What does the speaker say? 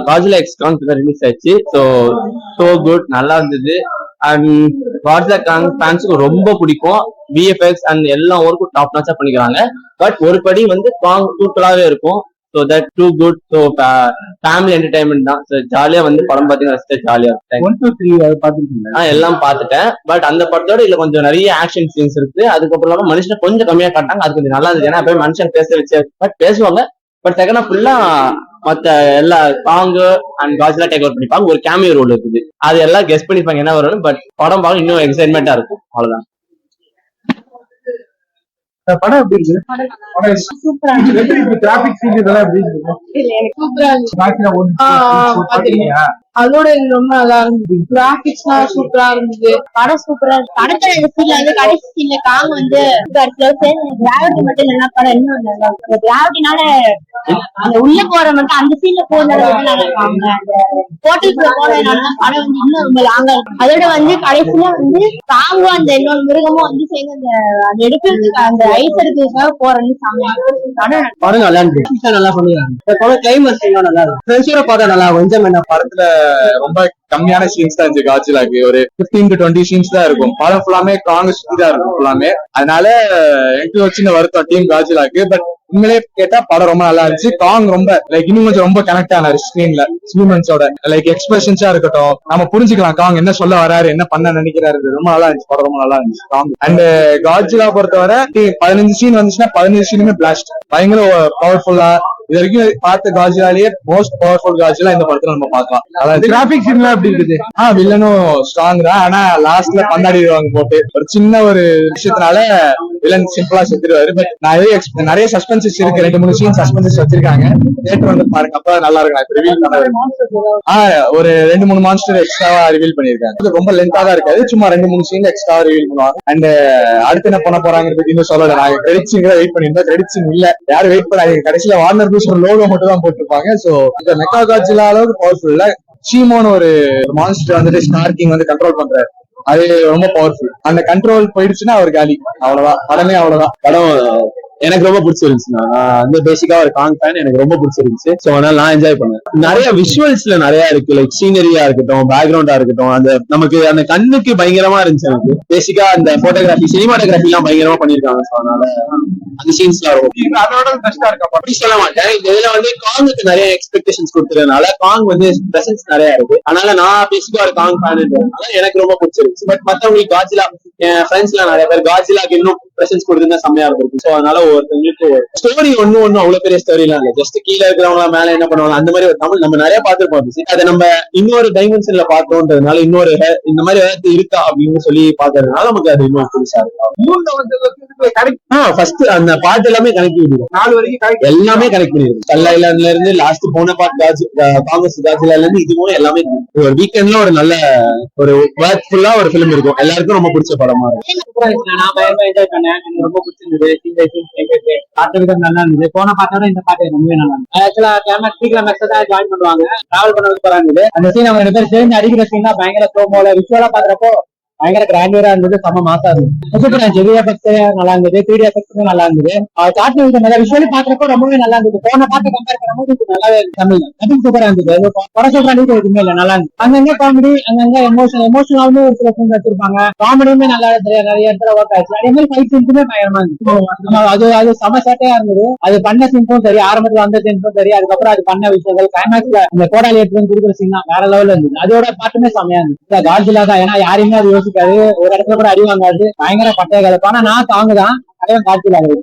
காஜிலா X காங் release ஆயிடுச்சு. So good, நல்லா இருந்தது. அண்ட் காஜிலா காங் ஃபேன்ஸுக்கு ரொம்ப பிடிக்கும். விஎஃப்எக்ஸ் அண்ட் எல்லா ஒர்க்கும் டாப் நாச்சா பண்ணிக்கிறாங்க. பட் ஒரு படி வந்து காங் தூக்கலாவே இருக்கும். So that too good. So family entertainment தான். ஸோ ஜாலியா வந்து படம் பார்த்தீங்கன்னா ஜாலியா இருக்கும். 1 2 3 பாத்துருக்கீங்களா? எல்லாம் பார்த்துட்டேன். பட் அந்த படத்தோட இதுல கொஞ்சம் நிறைய ஆக்ஷன் சீன்ஸ் இருக்கு. அதுக்கப்புறம் இல்லாம மனுஷனை கொஞ்சம் கம்மியா காட்டாங்க. அது கொஞ்சம் நல்லா இருந்துச்சு. ஏன்னா எப்பயும் மனுஷன் பேச வச்சு பட் பேசுவாங்க. பட் செகண்ட் ஃபுல்லா மத்த எல்லா சாங்கு அண்ட் காஜிலா டேக் ஓவர் பண்ணிப்பாங்க. ஒரு கேமியோ ரோல் இருக்குது. அது எல்லாம் கெஸ் பண்ணிப்பாங்க என்ன வரும். பட் படம் பார்க்க இன்னும் எக்ஸைட்மெண்டா இருக்கும். அவ்வளவுதான். படம் எப்படி இருக்கு? சூப்பரா இருக்கு. டிராபிக் சீன் இதெல்லாம் எப்படி இருக்கு? சூப்பரா இருக்கு. பாக்கில பாத்தீங்களா? அதோட ரொம்ப நல்லா இருந்தது. கிராபிக்ஸ்லாம் சூப்பரா இருந்தது. படம் சூப்பரா இருக்கு. படத்துல இந்த சீன்ல வந்து கடைசி சீன்ல காங்க வந்து கிராவிட்டி மட்டும் இல்லைன்னா படம் இன்னும் நல்லா இருக்கும். கிராவிட்டினால அந்த உள்ள போற மட்டும் அந்த சீன்ல போனதுனால போட்டோஸ்ல போனதுனால படம் வந்து இன்னும் ரொம்ப லாங்கா இருக்கும். அதோட வந்து கடைசியில வந்து காங்கும் அந்த இன்னொரு மிருகமும் வந்து சேர்ந்து அந்த எடுக்கிறதுக்கு அந்த ஐஸ் எடுக்கிறதுக்காக போறேன்னு படம் நல்லா இருந்துச்சு. நல்லா பண்ணுவாங்க. கிளைமேக்ஸ் நல்லா இருக்கும். ஃப்ரெண்ட்ஸோட பார்த்தா நல்லா கொஞ்சம் என்ன படத்துல ரொம்ப கம்மியான சீன்ஸ் தான் இருந்துச்சு. காஜிலாக்கு ஒரு 15 to 20 சீன்ஸ் தான் இருக்கும். படம் ஃபுல்லாமே காங்கிரஸ் தான் இருக்கும் ஃபுல்லாமே. அதனால எனக்கு ஒரு சின்ன வருத்தம் டீம் காஜிலாக்கு. பட் உண்மையிலே கேட்டா படம் ரொம்ப நல்லா இருந்துச்சு. காங் ரொம்ப இன்னும் கொஞ்சம் ரொம்ப கனெக்ட் ஆனாரு ஸ்கிரீன்ல. ஹியூமன்ஸோட எக்ஸ்பிரஷன்ஸா இருக்கட்டும், நம்ம புரிஞ்சுக்கலாம் காங் என்ன சொல்ல வராரு, என்ன பண்ண நினைக்கிறாரு. ரொம்ப நல்லா இருந்துச்சு. படம் ரொம்ப நல்லா இருந்துச்சு காங். அண்ட் காஜிலா பொறுத்தவரை 15 சீன் வந்துச்சுன்னா 15 சீனுமே பிளாஸ்ட் பயங்கர பவர்ஃபுல்லா. இது வரைக்கும் பார்த்த காஜிலாலேயே மோஸ்ட் பவர்ஃபுல் காஜிலா இந்த படத்துல நம்ம பார்க்கலாம். அதாவது டிராபிக் சீன்லாம் எப்படி இருக்குது? வில்லனும் ஸ்ட்ராங் தான். ஆனா லாஸ்ட்ல பந்தாடிடுவாங்க போட்டு ஒரு சின்ன ஒரு விஷயத்தினால வில்லன் சிம்பிளா செத்துருவாரு. பட் நிறைய சஸ்பென்சஸ் இருக்கு. 2-3 சீன் சஸ்பென்சஸ் வச்சிருக்காங்க. தியேட்டர் வந்து பாருங்க, அப்ப நல்லா இருக்கும். ரிவீல் பண்ண ஒரு 2-3 மான்ஸ்டர் எக்ஸ்ட்ராவா ரிவீல் பண்ணிருக்காங்க. ரொம்ப லென்த்தா தான் இருக்காது. சும்மா 2-3 சீன் எக்ஸ்ட்ராவா ரிவீல் பண்ணுவாங்க. அண்ட் அடுத்து என்ன பண்ண போறாங்க இன்னும் சொல்லல. நாங்க கிரெடிட் சீன் வெயிட் பண்ணிருந்தோம். கிரெடிட் சீன் இல்ல, யாரும் வெயிட் பண்ணாங்க. கடைசியில வார்னர் ப்ரூஸ் லோகோ மட்டும் தான் போட்டிருப்பாங்க. சோ இந்த மெகா காஜிலா அளவுக்கு பவர்ஃபுல் இல்ல. சீமோன்னு ஒரு மான்ஸ்டர் வந்துட்டு ஸ்டார்கிங் வந்து கண்ட்ரோல் பண்றாரு. அது ரொம்ப பவர்ஃபுல். அந்த கண்ட்ரோல் போயிடுச்சுன்னா அவர் காலி. அவ்வளவுதான் படமே. அவ்வளவுதான் படம் எனக்கு ரொம்ப பிடிச்சிருந்துச்சு. நான் வந்து பேசிக்கா ஒரு காங் ஃபேன். எனக்கு ரொம்ப பிடிச்சிருந்துச்சு. சோ அதனால நான் என்ஜாய் பண்ணேன். நிறைய விஷுவல்ஸ்ல நிறைய இருக்கு. லைக் சீனரியா இருக்கட்டும், பேக்ரவுண்டா இருக்கட்டும், அந்த நமக்கு அந்த கண்ணுக்கு பயங்கரமா இருந்துச்சு. எனக்கு பேசிக்கா அந்த போட்டோகிராஃபி சினிமாட்டோகிராஃபி எல்லாம் பயங்கரமா பண்ணிருக்காங்க. சோ அதனால அந்த சீன்ஸ் எல்லாம் ரொம்ப அதோட பெஸ்டா இருக்கா? அப்படி சொல்ல மாட்டேன். இதுல வந்து காங்குக்கு நிறைய எக்ஸ்பெக்டேஷன்ஸ் கொடுத்ததுனால காங் வந்து பிரசன்ஸ் நிறைய இருக்கு. அதனால நான் பேசிக்கா ஒரு காங் ஃபேன்ன்றதுனால எனக்கு ரொம்ப பிடிச்சிருந்துச்சு. பட் மத்தவங்களுக்கு காஜிலா, என் ஃப்ரெண்ட்ஸ் எல்லாம் நிறைய பேர் காஜிலாக்கு இன்னும் பிரசன்ஸ் கொடுத்துருந்தா செம்மையா இருக்கும். சோ அதனால ஒருத்தவங்களுக்கு ஸ்டோரி ஒன்னும் அவ்வளவு பெரிய ஸ்டோரி எல்லாம் இல்ல. ஜஸ்ட் கீழே இருக்கிறவங்க மேல என்ன பண்ணுவாங்க அந்த மாதிரி ஒரு தமிழ் நம்ம நிறைய பார்த்திருப்போம். அதை நம்ம இன்னொரு டைமென்ஷன்ல பார்த்தோன்றதுனால இன்னொரு இந்த மாதிரி ஏதாவது இருக்கா அப்படின்னு சொல்லி பாக்குறதுனால நமக்கு அது இன்னும் புதுசா இருக்கும். ஃபர்ஸ்ட் அந்த பாட்டு எல்லாமே கனெக்ட் பண்ணிடுது. 4 வரைக்கும் எல்லாமே கனெக்ட் பண்ணிடுது. கல்லா ஐலாண்ட்ல இருந்து லாஸ்ட் போன பாட்டு காங்கிரஸ் காஜிலால இருந்து இது மூலம் எல்லாமே ஒரு வீக்கெண்ட்ல ஒரு நல்ல ஒரு ஒர்க்ஃபுல்லா ஒரு பிலிம் இருக்கும். எல்லாருக்கும் ரொம்ப பிடிச்ச படமா இருக்கும். நான் பயங்கரமா என்ஜாய் பண்ணேன். எனக்கு ரொம்ப பிடிச்சிருந்தது. பாட்டு விதம் நல்லா இருந்தது. போன பாட்டோட இந்த பாட்டு ரொம்பவே நல்லா இருந்தது. ஆக்சுவலா கிளைமேக்ஸ் தான் ஜாயின் பண்ணுவாங்க. டிராவல் பண்ணது போறாங்க. அந்த சீன் அவங்க 2 பேரும் சேர்ந்து அடிக்கிற சீன் தான் பயங்கர ஸ்லோமோல விஷுவலா பாக்குறப்போ பயங்கர கிராண்டியரா இருந்தது. செம்ம மாசா இருந்தது. நல்லா இருந்தது. 3D எஃபெக்ட்ஸும் நல்லா இருந்தது. காட்டு விதம் விஷுவலி பாக்குறப்போ ரொம்பவே நல்லா இருந்தது. போன பாட்டை கம்பேர் பண்ணும்போது நல்லாவே தமிழ் அதுவும் சூப்பரா இருந்தது. படம் சொல்ற அளவுக்கு எதுவுமே இல்ல, நல்லா இருந்தது. அங்கங்க காமெடி, அங்கங்க எமோஷனலாவும் ஒரு சில சீன் வச்சிருப்பாங்க. காமெடியுமே நல்லா நிறைய இடத்துல ஒர்க் ஆயிடுச்சு. அதே மாதிரி ஃபைட் சீன்ஸுமே பயங்கரமா இருந்துச்சு. அது செம சேட்டையா இருந்தது. அது பண்ண சீன்ஸும் சரி, ஆரம்பத்துல வந்த சீன்ஸும் சரி, அதுக்கப்புறம் அது பண்ண விஷயங்கள் கிளைமேக்ஸ்ல இந்த கோடாலி எடுத்து கொடுக்குற சீன் தான் வேற லெவல்ல இருந்தது. அதோட பாட்டுமே செமையா இருந்துச்சு. காஜிலா தான். ஏன்னா யாரையுமே அது யோசிக்காது. ஒரு இடத்துல கூட அடி வாங்காது. பயங்கர பட்டைய கலப்பு. ஆனா நான் தாங்க தான் அதையும் காட்சியில் ஆகுது.